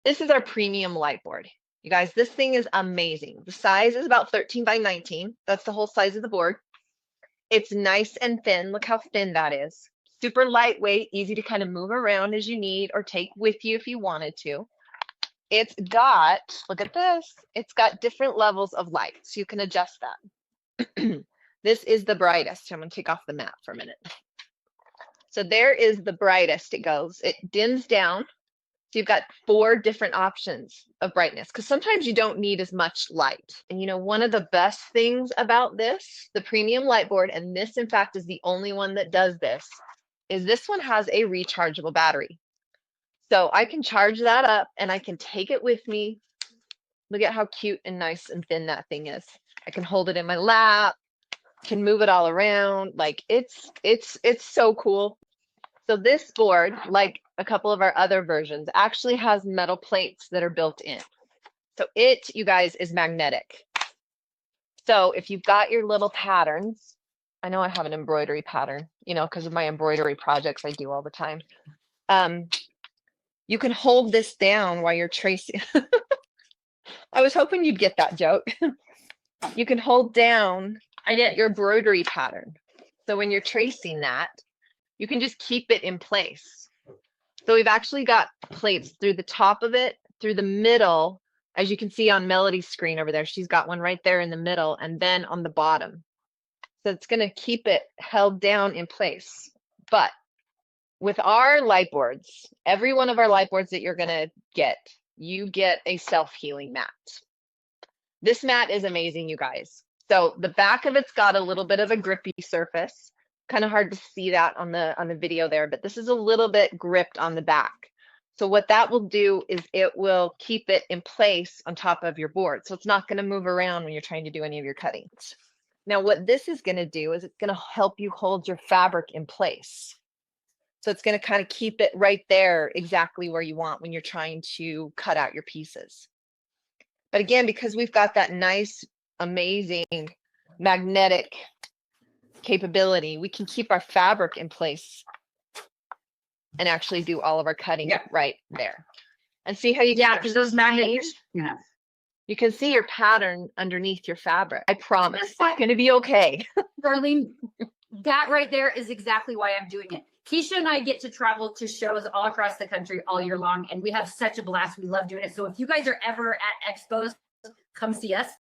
This is our premium light board. You guys, this thing is amazing. The size is about 13 by 19. That's the whole size of the board. It's nice and thin. Look how thin that is. Super lightweight, easy to kind of move around as you need or take with you if you wanted to. It's got, look at this, it's got different levels of light, so you can adjust that. This is the brightest. I'm going to take off the mat for a minute. So there is the brightest it goes. It dims down. So you've got 4 different options of brightness because sometimes you don't need as much light. And you know, one of the best things about this, the premium light board, and this in fact is the only one that does this, is this one has a rechargeable battery. So I can charge that up and I can take it with me. Look at how cute and nice and thin that thing is. I can hold it in my lap, can move it all around. Like it's so cool. So this board, like a couple of our other versions, actually has metal plates that are built in. So it, you guys, is magnetic. So if you've got your little patterns, I know I have an embroidery pattern, you know, because of my embroidery projects I do all the time. You can hold this down while you're tracing. I was hoping you'd get that joke. You can hold down your embroidery pattern. So when you're tracing that, you can just keep it in place. So we've actually got plates through the top of it, through the middle, as you can see on Melody's screen over there. She's got one right there in the middle and then on the bottom. So it's going to keep it held down in place. But with our light boards, every one of our light boards that you're going to get, you get a self-healing mat. This mat is amazing, you guys. So the back of it's got a little bit of a grippy surface. Kind of hard to see that on the video there, but this is a little bit gripped on the back. So what that will do is it will keep it in place on top of your board. So it's not going to move around when you're trying to do any of your cuttings. Now, what this is going to do is it's going to help you hold your fabric in place. So it's going to kind of keep it right there exactly where you want when you're trying to cut out your pieces. But again, because we've got that nice, amazing magnetic capability, we can keep our fabric in place and actually do all of our cutting right there. And see how you because those magnets, you can see your pattern underneath your fabric. I promise it's going to be okay. Darlene, that right there is exactly why I'm doing it. Keisha and I get to travel to shows all across the country all year long, and we have such a blast. We love doing it. So if you guys are ever at expos, come see us.